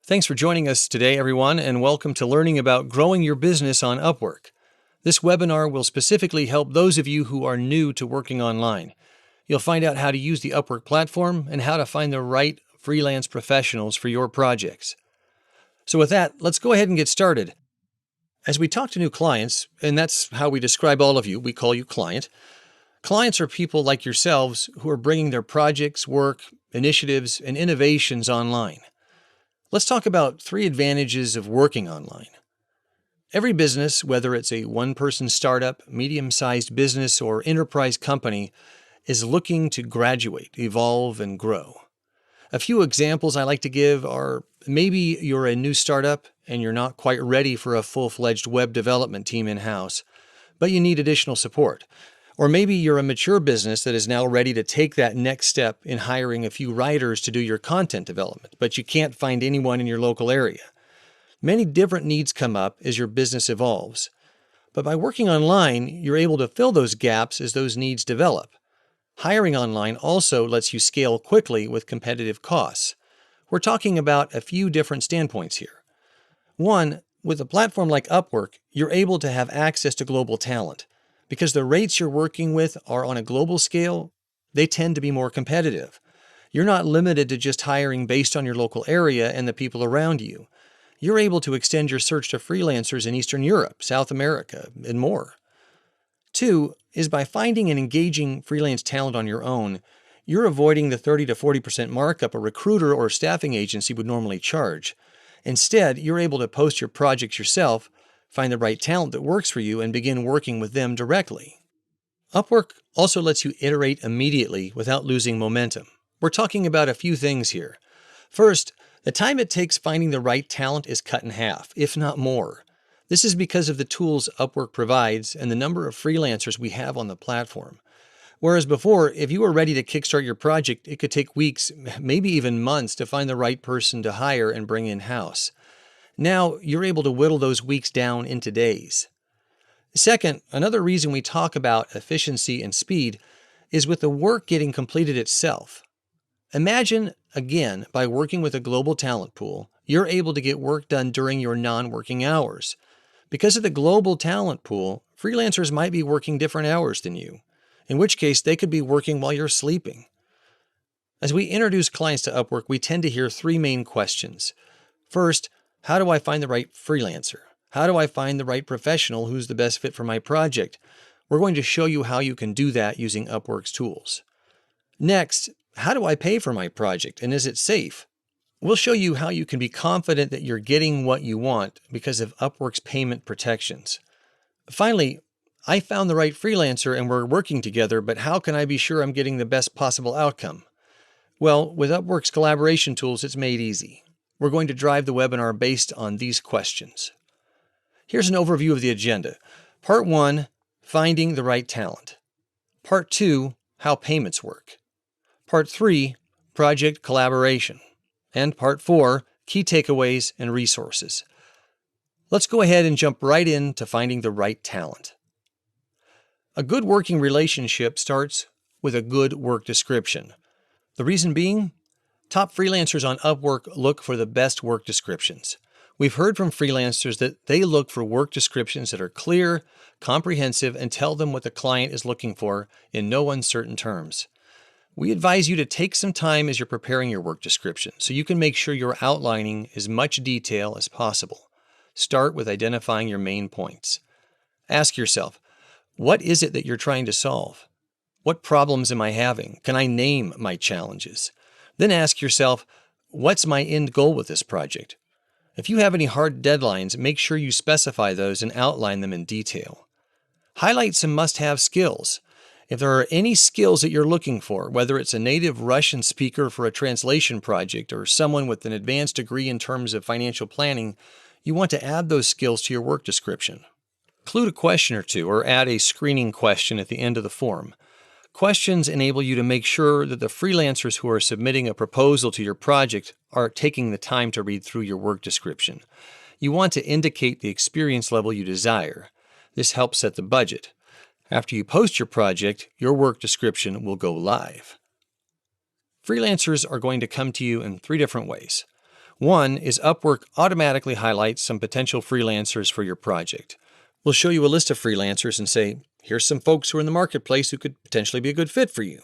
Thanks for joining us today, everyone, and welcome to learning about growing your business on Upwork. This webinar will specifically help those of you who are new to working online. You'll find out how to use the Upwork platform and how to find the right freelance professionals for your projects. So with that, let's go ahead and get started. As we talk to new clients, and that's how we describe all of you, we call you client. Clients are people like yourselves who are bringing their projects, work, initiatives, and innovations online. Let's talk about 3 advantages of working online. Every business, whether it's a one-person startup, medium-sized business, or enterprise company, is looking to graduate, evolve, and grow. A few examples I like to give are maybe you're a new startup and you're not quite ready for a full-fledged web development team in-house, but you need additional support. Or maybe you're a mature business that is now ready to take that next step in hiring a few writers to do your content development, but you can't find anyone in your local area. Many different needs come up as your business evolves. But by working online, you're able to fill those gaps as those needs develop. Hiring online also lets you scale quickly with competitive costs. We're talking about a few different standpoints here. 1, with a platform like Upwork, you're able to have access to global talent. Because the rates you're working with are on a global scale, they tend to be more competitive. You're not limited to just hiring based on your local area and the people around you. You're able to extend your search to freelancers in Eastern Europe, South America, and more. 2 is by finding and engaging freelance talent on your own, you're avoiding the 30 to 40% markup a recruiter or staffing agency would normally charge. Instead, you're able to post your projects yourself, find the right talent that works for you, and begin working with them directly. Upwork also lets you iterate immediately without losing momentum. We're talking about a few things here. First, the time it takes finding the right talent is cut in half, if not more. This is because of the tools Upwork provides and the number of freelancers we have on the platform. Whereas before, if you were ready to kickstart your project, it could take weeks, maybe even months, to find the right person to hire and bring in-house. Now, you're able to whittle those weeks down into days. Second, another reason we talk about efficiency and speed is with the work getting completed itself. Imagine, again, by working with a global talent pool, you're able to get work done during your non-working hours. Because of the global talent pool, freelancers might be working different hours than you, in which case they could be working while you're sleeping. As we introduce clients to Upwork, we tend to hear 3 main questions. First, how do I find the right freelancer? How do I find the right professional who's the best fit for my project? We're going to show you how you can do that using Upwork's tools. Next, how do I pay for my project, and is it safe? We'll show you how you can be confident that you're getting what you want because of Upwork's payment protections. Finally, I found the right freelancer and we're working together, but how can I be sure I'm getting the best possible outcome? Well, with Upwork's collaboration tools, it's made easy. We're going to drive the webinar based on these questions. Here's an overview of the agenda. Part 1, finding the right talent. Part 2, how payments work. Part 3, project collaboration. And Part 4, key takeaways and resources. Let's go ahead and jump right into finding the right talent. A good working relationship starts with a good work description. The reason being, top freelancers on Upwork look for the best work descriptions. We've heard from freelancers that they look for work descriptions that are clear, comprehensive, and tell them what the client is looking for in no uncertain terms. We advise you to take some time as you're preparing your work description so you can make sure you're outlining as much detail as possible. Start with identifying your main points. Ask yourself, what is it that you're trying to solve? What problems am I having? Can I name my challenges? Then ask yourself, what's my end goal with this project? If you have any hard deadlines, make sure you specify those and outline them in detail. Highlight some must-have skills. If there are any skills that you're looking for, whether it's a native Russian speaker for a translation project or someone with an advanced degree in terms of financial planning, you want to add those skills to your work description. Include a question or 2 or add a screening question at the end of the form. Questions enable you to make sure that the freelancers who are submitting a proposal to your project are taking the time to read through your work description. You want to indicate the experience level you desire. This helps set the budget. After you post your project, your work description will go live. Freelancers are going to come to you in 3 different ways. One is Upwork automatically highlights some potential freelancers for your project. We'll show you a list of freelancers and say, here's some folks who are in the marketplace who could potentially be a good fit for you.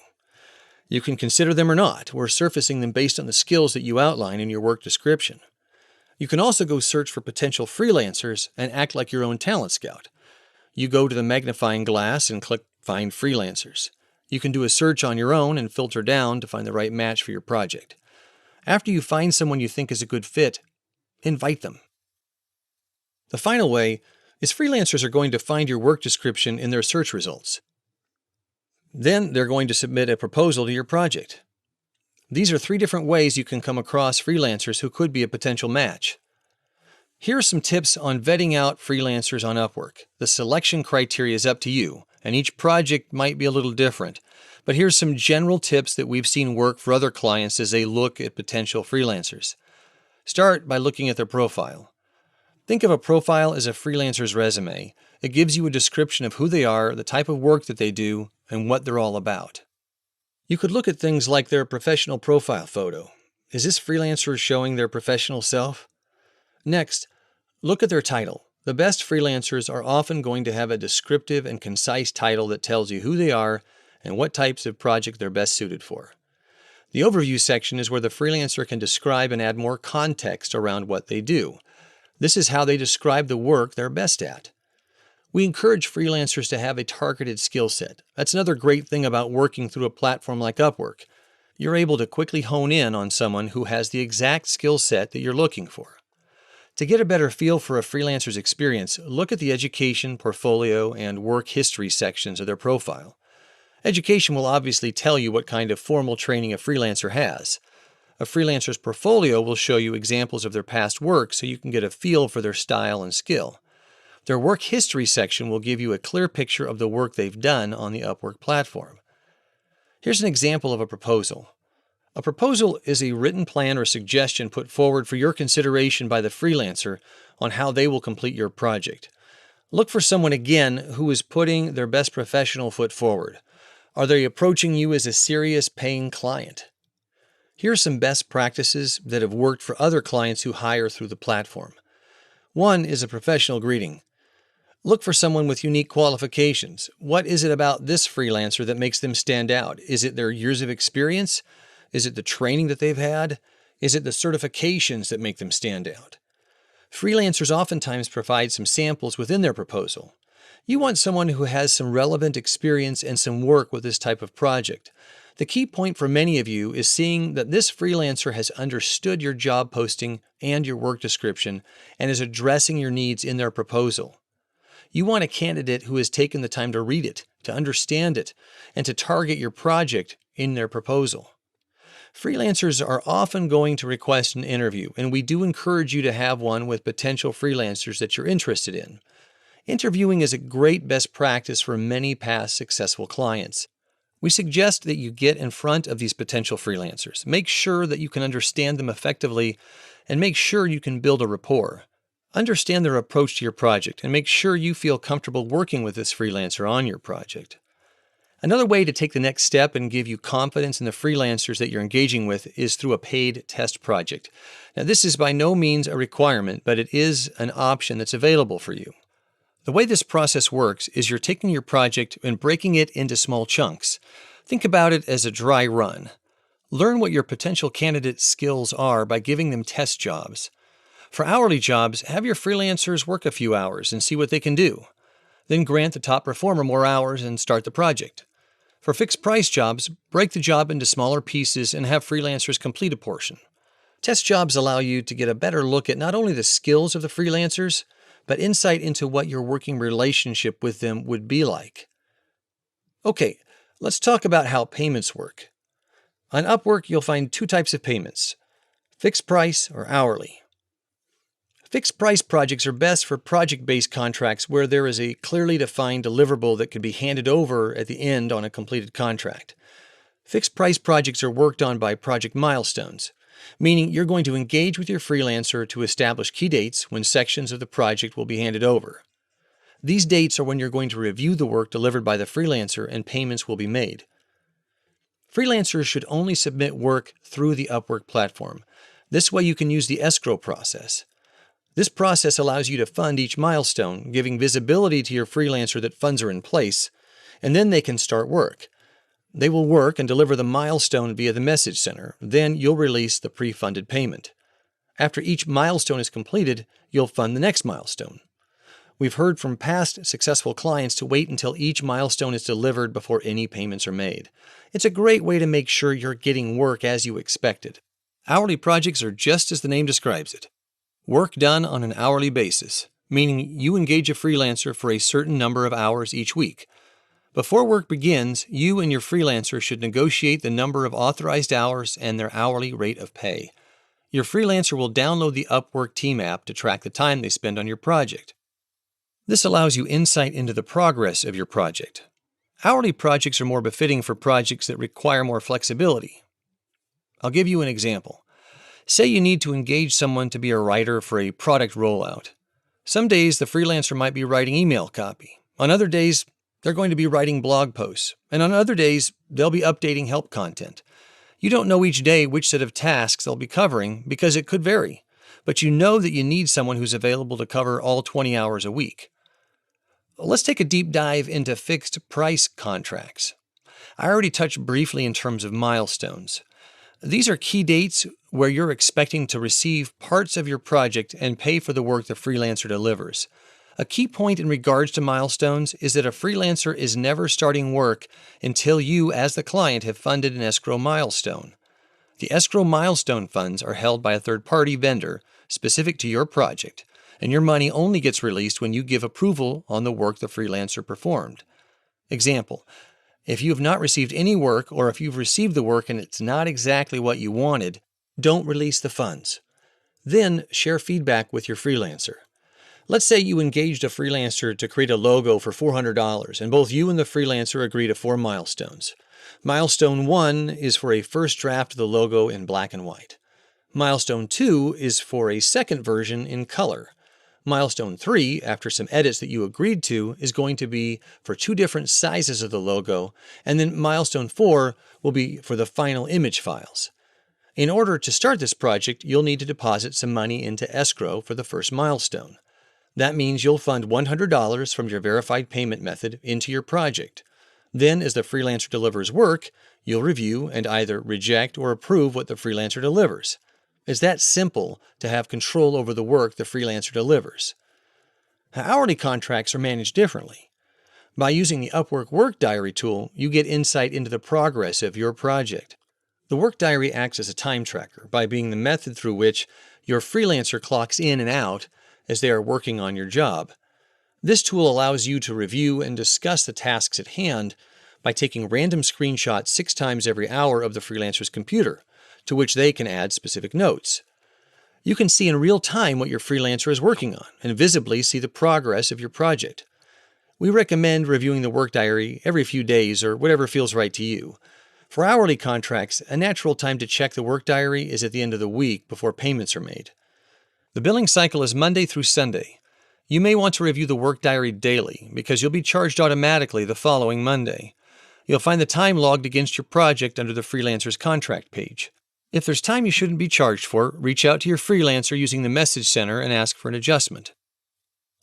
You can consider them or not. We're surfacing them based on the skills that you outline in your work description. You can also go search for potential freelancers and act like your own talent scout. You go to the magnifying glass and click Find Freelancers. You can do a search on your own and filter down to find the right match for your project. After you find someone you think is a good fit, invite them. The final way is freelancers are going to find your work description in their search results. Then they're going to submit a proposal to your project. These are 3 different ways you can come across freelancers who could be a potential match. Here are some tips on vetting out freelancers on Upwork. The selection criteria is up to you, and each project might be a little different. But here's some general tips that we've seen work for other clients as they look at potential freelancers. Start by looking at their profile. Think of a profile as a freelancer's resume. It gives you a description of who they are, the type of work that they do, and what they're all about. You could look at things like their professional profile photo. Is this freelancer showing their professional self? Next, look at their title. The best freelancers are often going to have a descriptive and concise title that tells you who they are and what types of project they're best suited for. The overview section is where the freelancer can describe and add more context around what they do. This is how they describe the work they're best at. We encourage freelancers to have a targeted skill set. That's another great thing about working through a platform like Upwork. You're able to quickly hone in on someone who has the exact skill set that you're looking for. To get a better feel for a freelancer's experience, look at the education, portfolio, and work history sections of their profile. Education will obviously tell you what kind of formal training a freelancer has. A freelancer's portfolio will show you examples of their past work so you can get a feel for their style and skill. Their work history section will give you a clear picture of the work they've done on the Upwork platform. Here's an example of a proposal. A proposal is a written plan or suggestion put forward for your consideration by the freelancer on how they will complete your project. Look for someone, again, who is putting their best professional foot forward. Are they approaching you as a serious paying client? Here are some best practices that have worked for other clients who hire through the platform. One is a professional greeting. Look for someone with unique qualifications. What is it about this freelancer that makes them stand out? Is it their years of experience? Is it the training that they've had? Is it the certifications that make them stand out? Freelancers oftentimes provide some samples within their proposal. You want someone who has some relevant experience and some work with this type of project. The key point for many of you is seeing that this freelancer has understood your job posting and your work description and is addressing your needs in their proposal. You want a candidate who has taken the time to read it, to understand it, and to target your project in their proposal. Freelancers are often going to request an interview, and we do encourage you to have one with potential freelancers that you're interested in. Interviewing is a great best practice for many past successful clients. We suggest that you get in front of these potential freelancers. Make sure that you can understand them effectively, and make sure you can build a rapport. Understand their approach to your project, and make sure you feel comfortable working with this freelancer on your project. Another way to take the next step and give you confidence in the freelancers that you're engaging with is through a paid test project. Now, this is by no means a requirement, but it is an option that's available for you. The way this process works is you're taking your project and breaking it into small chunks. Think about it as a dry run. Learn what your potential candidate's skills are by giving them test jobs. For hourly jobs, have your freelancers work a few hours and see what they can do. Then grant the top performer more hours and start the project. For fixed price jobs, break the job into smaller pieces and have freelancers complete a portion. Test jobs allow you to get a better look at not only the skills of the freelancers, but insight into what your working relationship with them would be like. Okay, let's talk about how payments work. On Upwork, you'll find 2 types of payments: fixed price or hourly. Fixed price projects are best for project-based contracts where there is a clearly defined deliverable that can be handed over at the end on a completed contract. Fixed price projects are worked on by project milestones, meaning you're going to engage with your freelancer to establish key dates when sections of the project will be handed over. These dates are when you're going to review the work delivered by the freelancer and payments will be made. Freelancers should only submit work through the Upwork platform. This way you can use the escrow process. This process allows you to fund each milestone, giving visibility to your freelancer that funds are in place, and then they can start work. They will work and deliver the milestone via the message center. Then you'll release the pre-funded payment. After each milestone is completed, you'll fund the next milestone. We've heard from past successful clients to wait until each milestone is delivered before any payments are made. It's a great way to make sure you're getting work as you expected. Hourly projects are just as the name describes it. Work done on an hourly basis, meaning you engage a freelancer for a certain number of hours each week. Before work begins, you and your freelancer should negotiate the number of authorized hours and their hourly rate of pay. Your freelancer will download the Upwork team app to track the time they spend on your project. This allows you insight into the progress of your project. Hourly projects are more befitting for projects that require more flexibility. I'll give you an example. Say you need to engage someone to be a writer for a product rollout. Some days the freelancer might be writing email copy. On other days, they're going to be writing blog posts. And on other days, they'll be updating help content. You don't know each day which set of tasks they'll be covering because it could vary. But you know that you need someone who's available to cover all 20 hours a week. Let's take a deep dive into fixed price contracts. I already touched briefly in terms of milestones. These are key dates where you're expecting to receive parts of your project and pay for the work the freelancer delivers. A key point in regards to milestones is that a freelancer is never starting work until you, as the client, have funded an escrow milestone. The escrow milestone funds are held by a third-party vendor specific to your project, and your money only gets released when you give approval on the work the freelancer performed. Example: if you have not received any work, or if you've received the work and it's not exactly what you wanted, don't release the funds. Then share feedback with your freelancer. Let's say you engaged a freelancer to create a logo for $400, and both you and the freelancer agree to 4 milestones. Milestone 1 is for a first draft of the logo in black and white. Milestone 2 is for a second version in color. Milestone 3, after some edits that you agreed to, is going to be for 2 different sizes of the logo, and then Milestone 4 will be for the final image files. In order to start this project, you'll need to deposit some money into escrow for the first milestone. That means you'll fund $100 from your verified payment method into your project. Then, as the freelancer delivers work, you'll review and either reject or approve what the freelancer delivers. It's that simple to have control over the work the freelancer delivers. Hourly contracts are managed differently. By using the Upwork Work Diary tool, you get insight into the progress of your project. The Work Diary acts as a time tracker by being the method through which your freelancer clocks in and out as they are working on your job. This tool allows you to review and discuss the tasks at hand by taking random screenshots 6 times every hour of the freelancer's computer, to which they can add specific notes. You can see in real time what your freelancer is working on and visibly see the progress of your project. We recommend reviewing the work diary every few days or whatever feels right to you. For hourly contracts, a natural time to check the work diary is at the end of the week before payments are made. The billing cycle is Monday through Sunday. You may want to review the work diary daily because you'll be charged automatically the following Monday. You'll find the time logged against your project under the freelancer's contract page. If there's time you shouldn't be charged for, reach out to your freelancer using the message center and ask for an adjustment.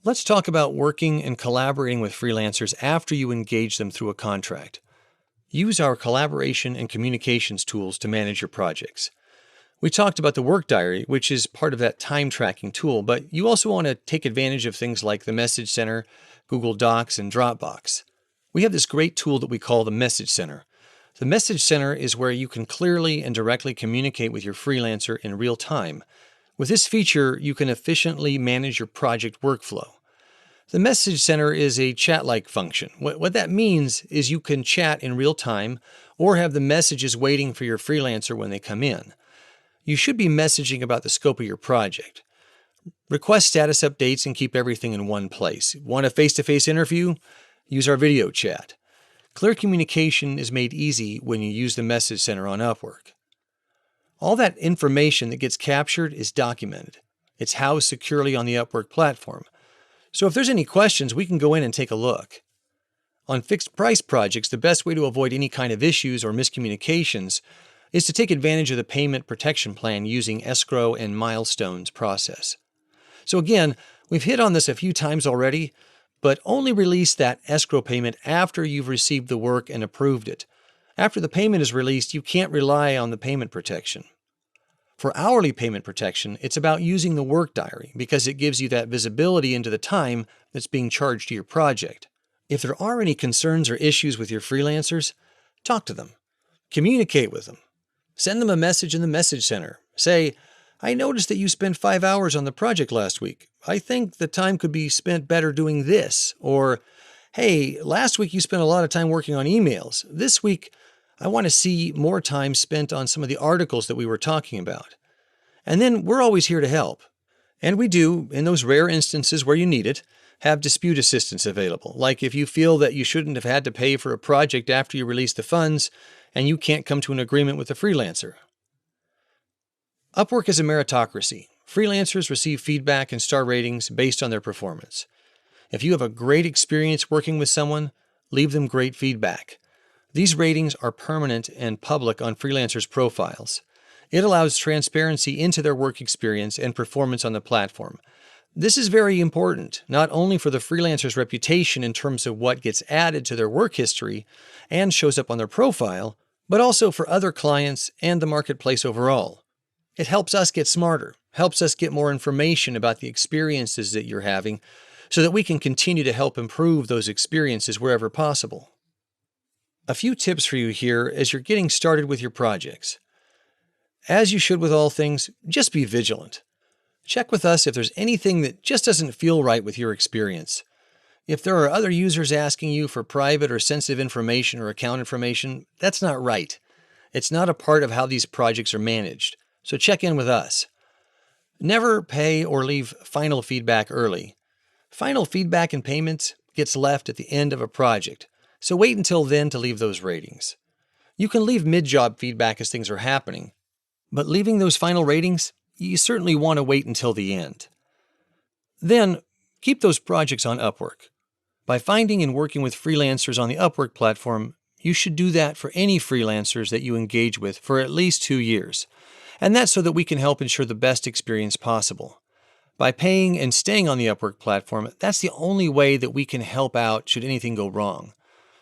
Let's talk about working and collaborating with freelancers after you engage them through a contract. Use our collaboration and communications tools to manage your projects. We talked about the work diary, which is part of that time tracking tool, but you also want to take advantage of things like the Message Center, Google Docs, and Dropbox. We have this great tool that we call the Message Center. The Message Center is where you can clearly and directly communicate with your freelancer in real time. With this feature, you can efficiently manage your project workflow. The Message Center is a chat-like function. What that means is you can chat in real time or have the messages waiting for your freelancer when they come in. You should be messaging about the scope of your project. Request status updates and keep everything in one place. Want a face-to-face interview? Use our video chat. Clear communication is made easy when you use the Message Center on Upwork. All that information that gets captured is documented. It's housed securely on the Upwork platform. So if there's any questions, we can go in and take a look. On fixed price projects, the best way to avoid any kind of issues or miscommunications is to take advantage of the payment protection plan using escrow and milestones process. So again, we've hit on this a few times already, but only release that escrow payment after you've received the work and approved it. After the payment is released, you can't rely on the payment protection. For hourly payment protection, it's about using the work diary because it gives you that visibility into the time that's being charged to your project. If there are any concerns or issues with your freelancers, talk to them. Communicate with them. Send them a message in the message center. Say, I noticed that you spent 5 hours on the project last week. I think the time could be spent better doing this. Or, hey, last week you spent a lot of time working on emails. This week, I want to see more time spent on some of the articles that we were talking about. And then we're always here to help. And we do, in those rare instances where you need it, have dispute assistance available. Like if you feel that you shouldn't have had to pay for a project after you release the funds and you can't come to an agreement with the freelancer. Upwork is a meritocracy. Freelancers receive feedback and star ratings based on their performance. If you have a great experience working with someone, leave them great feedback. These ratings are permanent and public on freelancers' profiles. It allows transparency into their work experience and performance on the platform. This is very important, not only for the freelancer's reputation in terms of what gets added to their work history and shows up on their profile, but also for other clients and the marketplace overall. It helps us get smarter, helps us get more information about the experiences that you're having, so that we can continue to help improve those experiences wherever possible. A few tips for you here as you're getting started with your projects. As you should with all things, just be vigilant. Check with us if there's anything that just doesn't feel right with your experience. If there are other users asking you for private or sensitive information or account information, that's not right. It's not a part of how these projects are managed, so check in with us. Never pay or leave final feedback early. Final feedback and payments gets left at the end of a project, so wait until then to leave those ratings. You can leave mid-job feedback as things are happening, but leaving those final ratings, you certainly want to wait until the end. Then, keep those projects on Upwork. By finding and working with freelancers on the Upwork platform, you should do that for any freelancers that you engage with for at least 2 years. And that's so that we can help ensure the best experience possible. By paying and staying on the Upwork platform, that's the only way that we can help out should anything go wrong.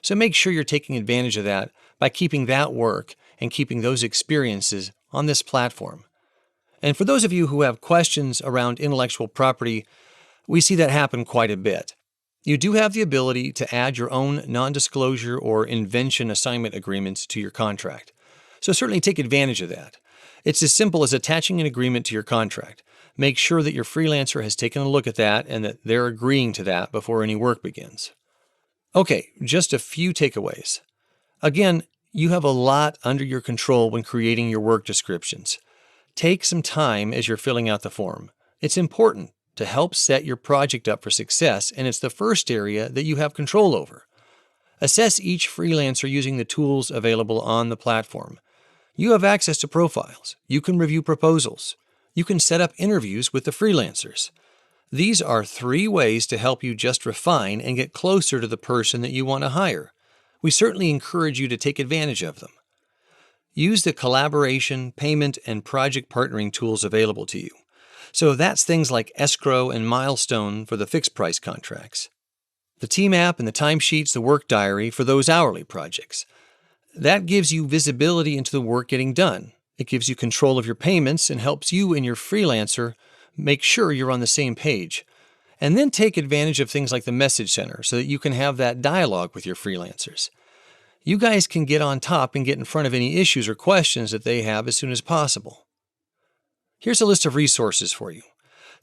So make sure you're taking advantage of that by keeping that work and keeping those experiences on this platform. And for those of you who have questions around intellectual property, we see that happen quite a bit. You do have the ability to add your own non-disclosure or invention assignment agreements to your contract. So certainly take advantage of that. It's as simple as attaching an agreement to your contract. Make sure that your freelancer has taken a look at that and that they're agreeing to that before any work begins. Okay, just a few takeaways. Again, you have a lot under your control when creating your work descriptions. Take some time as you're filling out the form. It's important to help set your project up for success, and it's the first area that you have control over. Assess each freelancer using the tools available on the platform. You have access to profiles. You can review proposals. You can set up interviews with the freelancers. These are 3 ways to help you just refine and get closer to the person that you want to hire. We certainly encourage you to take advantage of them. Use the collaboration, payment, and project partnering tools available to you. So that's things like escrow and milestone for the fixed price contracts. The team app and the timesheets, the work diary for those hourly projects. That gives you visibility into the work getting done. It gives you control of your payments and helps you and your freelancer make sure you're on the same page. And then take advantage of things like the message center so that you can have that dialogue with your freelancers. You guys can get on top and get in front of any issues or questions that they have as soon as possible. Here's a list of resources for you.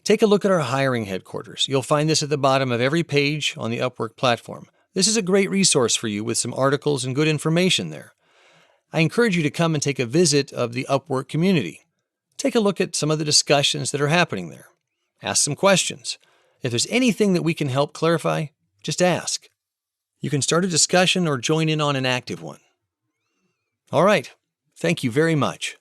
Take a look at our hiring headquarters. You'll find this at the bottom of every page on the Upwork platform. This is a great resource for you with some articles and good information there. I encourage you to come and take a visit of the Upwork community. Take a look at some of the discussions that are happening there. Ask some questions. If there's anything that we can help clarify, just ask. You can start a discussion or join in on an active one. All right. Thank you very much.